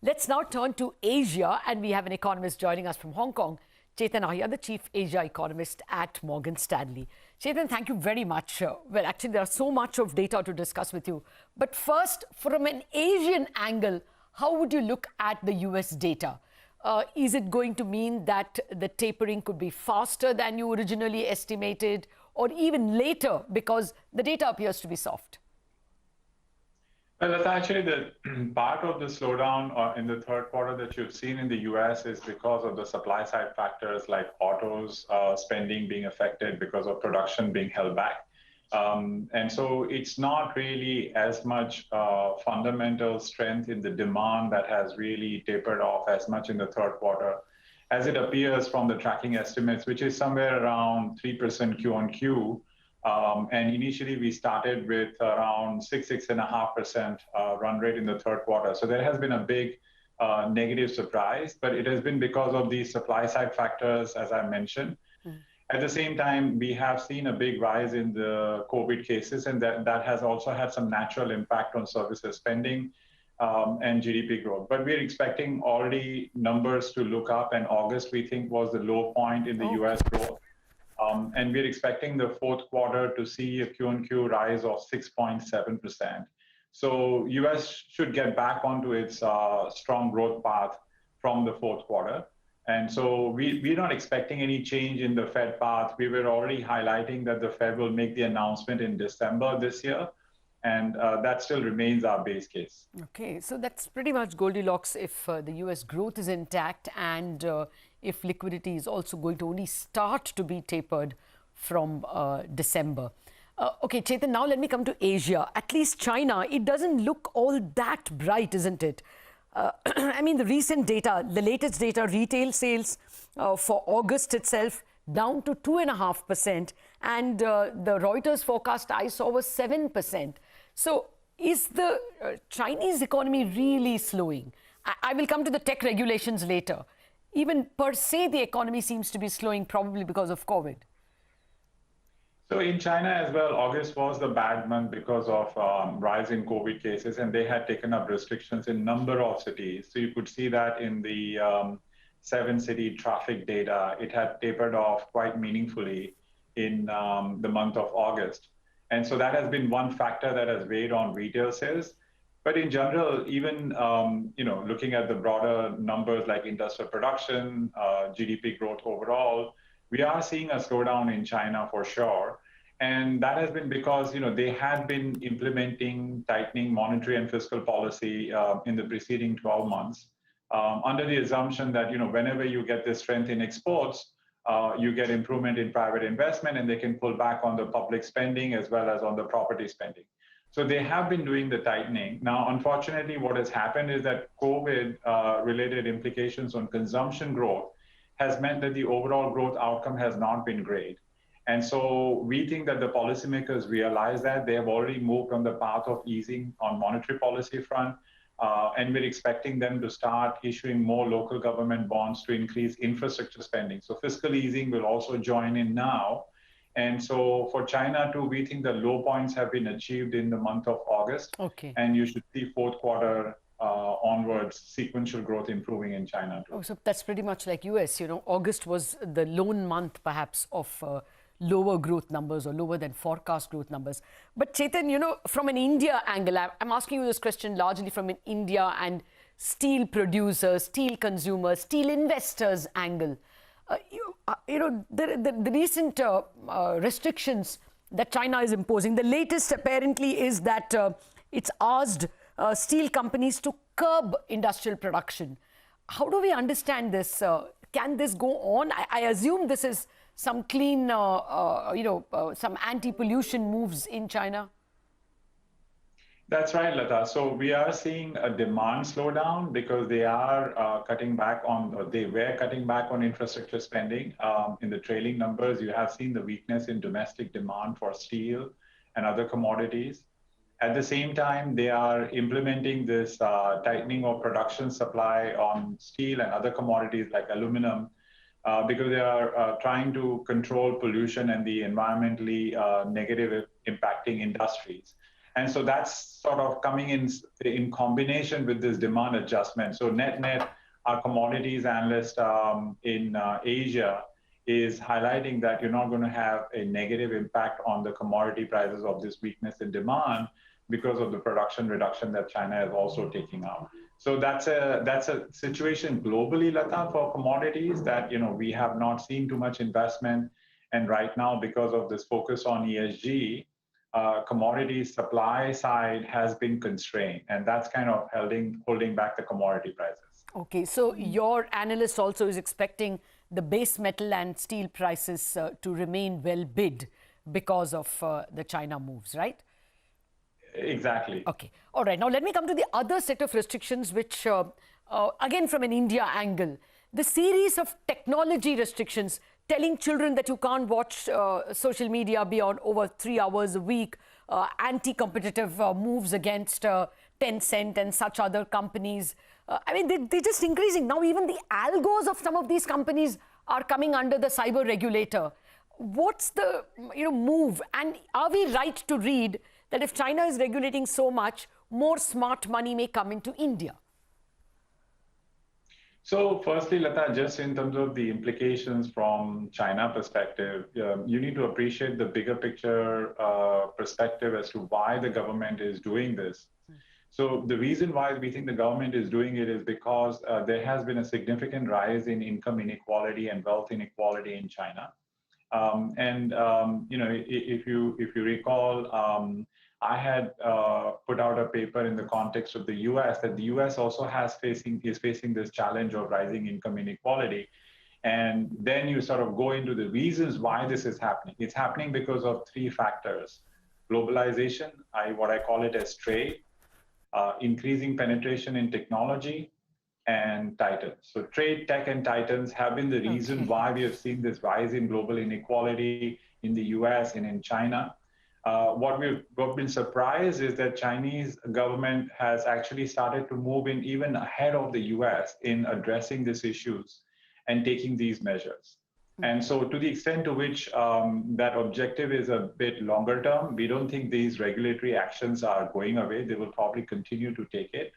Let's now turn to Asia, and we have an economist joining us from Hong Kong, Chetan Ahya, the Chief Asia Economist at Morgan Stanley. Chetan, thank you very much. Well, actually, there's so much of data to discuss with you. But first, from an Asian angle, how would you look at the US data? Is it going to mean that the tapering could be faster than you originally estimated, or even later because the data appears to be soft? Well, that's actually the part of the slowdown in the third quarter that you've seen in the US is because of the supply side factors like autos spending being affected because of production being held back. And so it's not really as much fundamental strength in the demand that has really tapered off as much in the third quarter as it appears from the tracking estimates, which is somewhere around 3% Q on Q. And initially, we started with around 6.5% run rate in the third quarter. So there has been a big negative surprise, but it has been because of these supply side factors, as I mentioned. At the same time, we have seen a big rise in the COVID cases, and that has also had some natural impact on services spending and GDP growth. But we're expecting already numbers to look up, and August, we think, was the low point in the US growth. And we're expecting the fourth quarter to see a Q-on-Q rise of 6.7%. So US should get back onto its strong growth path from the fourth quarter. And so we're not expecting any change in the Fed path. We were already highlighting that the Fed will make the announcement in December this year. And that still remains our base case. Okay, so that's pretty much Goldilocks if the US growth is intact and if liquidity is also going to only start to be tapered from December. Okay, Chetan, now let me come to Asia. At least China, it doesn't look all that bright, isn't it? I mean, the recent data, the latest data, retail sales for August itself, down to 2.5%. And the Reuters forecast I saw was 7%. So is the Chinese economy really slowing? I will come to the tech regulations later. Even per se, the economy seems to be slowing, probably because of COVID. So in China as well, August was the bad month because of rise in COVID cases, and they had taken up restrictions in a number of cities. So you could see that in the 7-city traffic data. It had tapered off quite meaningfully in the month of August. And so that has been one factor that has weighed on retail sales. But in general, even looking at the broader numbers like industrial production, GDP growth overall, we are seeing a slowdown in China for sure. And that has been because they had been implementing tightening monetary and fiscal policy in the preceding 12 months under the assumption that whenever you get this strength in exports, you get improvement in private investment, and they can pull back on the public spending as well as on the property spending. So they have been doing the tightening. Now, unfortunately, what has happened is that COVID-related implications on consumption growth has meant that the overall growth outcome has not been great. And so we think that the policymakers realize that they have already moved on the path of easing on monetary policy front. And we're expecting them to start issuing more local government bonds to increase infrastructure spending. So fiscal easing will also join in now. And so for China too, we think the low points have been achieved in the month of August. Okay. And you should see fourth quarter onwards sequential growth improving in China too. Oh, so that's pretty much like US. August was the lone month perhaps of lower growth numbers or lower than forecast growth numbers. But Chetan, from an India angle, I'm asking you this question largely from an India and steel producers, steel consumers, steel investors angle. The recent restrictions that China is imposing, the latest apparently is that it's asked steel companies to curb industrial production. How do we understand this? Can this go on? I assume this is some clean, some anti-pollution moves in China. That's right, Lata. So we are seeing a demand slowdown because they are cutting back on, or they were cutting back on infrastructure spending. In the trailing numbers, you have seen the weakness in domestic demand for steel and other commodities. At the same time, they are implementing this tightening of production supply on steel and other commodities like aluminum because they are trying to control pollution and the environmentally negative impacting industries. And so that's sort of coming in combination with this demand adjustment. So net, our commodities analyst in Asia is highlighting that you're not going to have a negative impact on the commodity prices of this weakness in demand because of the production reduction that China is also taking out. So that's a situation globally, Lata, for commodities that we have not seen too much investment, and right now because of this focus on ESG, commodity supply side has been constrained, and that's kind of holding back the commodity prices. Okay, so your analyst also is expecting the base metal and steel prices to remain well bid because of the China moves, right? Exactly. Okay. All right. Now, let me come to the other set of restrictions, which, again, from an India angle, the series of technology restrictions telling children that you can't watch social media beyond over 3 hours a week, anti-competitive moves against Tencent and such other companies. I mean, they're just increasing. Now, even the algos of some of these companies are coming under the cyber regulator. What's the move? And are we right to read that if China is regulating so much, more smart money may come into India? So firstly, Lata, just in terms of the implications from China perspective, you need to appreciate the bigger picture perspective as to why the government is doing this. So the reason why we think the government is doing it is because there has been a significant rise in income inequality and wealth inequality in China. If you recall, I had put out a paper in the context of the US that the US also is facing this challenge of rising income inequality. And then you sort of go into the reasons why this is happening. It's happening because of three factors: globalization, what I call it as trade, increasing penetration in technology, and titans. So trade, tech, and titans have been the reason why we have seen this rise in global inequality in the US and in China. What we've been surprised is that Chinese government has actually started to move in even ahead of the US in addressing these issues and taking these measures. And so to the extent to which that objective is a bit longer term, we don't think these regulatory actions are going away. They will probably continue to take it.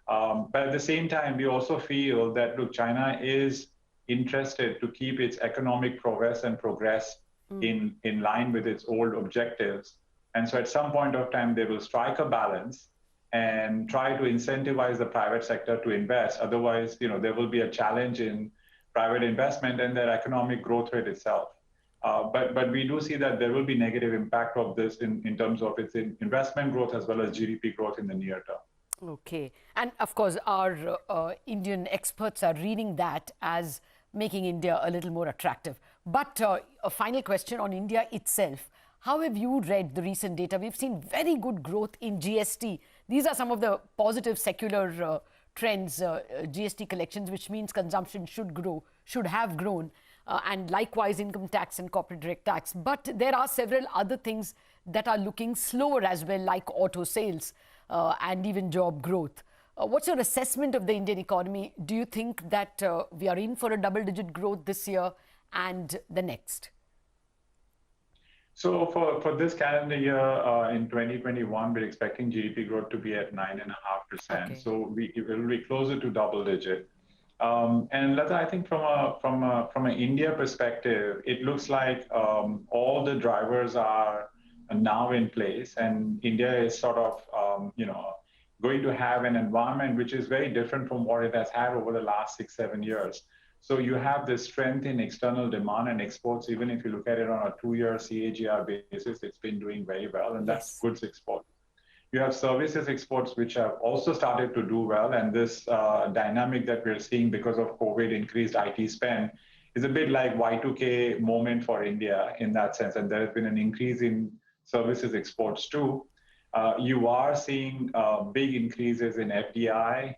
But at the same time, we also feel that, look, China is interested to keep its economic progress in line with its old objectives. And so at some point of time, they will strike a balance and try to incentivize the private sector to invest. Otherwise, there will be a challenge in private investment and their economic growth rate itself. But we do see that there will be negative impact of this in terms of its investment growth as well as GDP growth in the near term. Okay. And of course, our Indian experts are reading that as making India a little more attractive. But a final question on India itself. How have you read the recent data? We've seen very good growth in GST. These are some of the positive secular trends, GST collections, which means consumption should have grown. And likewise, income tax and corporate direct tax. But there are several other things that are looking slower as well, like auto sales and even job growth. What's your assessment of the Indian economy? Do you think that we are in for a double-digit growth this year and the next? So for this calendar year in 2021, we're expecting GDP growth to be at 9.5%. Okay. So it will be closer to double digit. And Lata, I think from an India perspective, it looks like all the drivers are now in place, and India is sort of going to have an environment which is very different from what it has had over the last 6-7 years. So you have this strength in external demand and exports. Even if you look at it on a 2-year CAGR basis, it's been doing very well, and that's goods export. You have services exports, which have also started to do well, and this dynamic that we're seeing because of COVID increased IT spend is a bit like Y2K moment for India in that sense, and there has been an increase in services exports too. You are seeing big increases in FDI,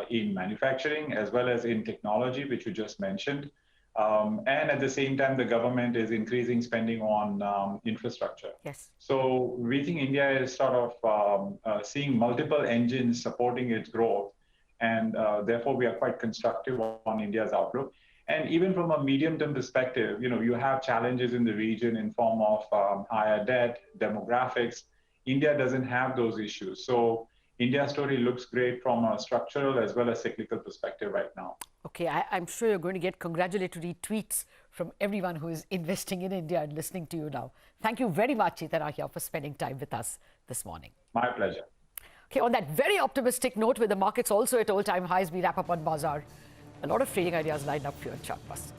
in manufacturing, as well as in technology, which you just mentioned. And at the same time, the government is increasing spending on infrastructure. Yes. So we think India is sort of seeing multiple engines supporting its growth. And therefore, we are quite constructive on India's outlook. And even from a medium-term perspective, you have challenges in the region in form of higher debt, demographics, India doesn't have those issues. So India's story looks great from a structural as well as cyclical perspective right now. Okay, I'm sure you're going to get congratulatory tweets from everyone who is investing in India and listening to you now. Thank you very much, Chetan Ahya, for spending time with us this morning. My pleasure. Okay, on that very optimistic note, with the markets also at all-time highs, we wrap up on Bazaar. A lot of trading ideas lined up for you on Chart Plus.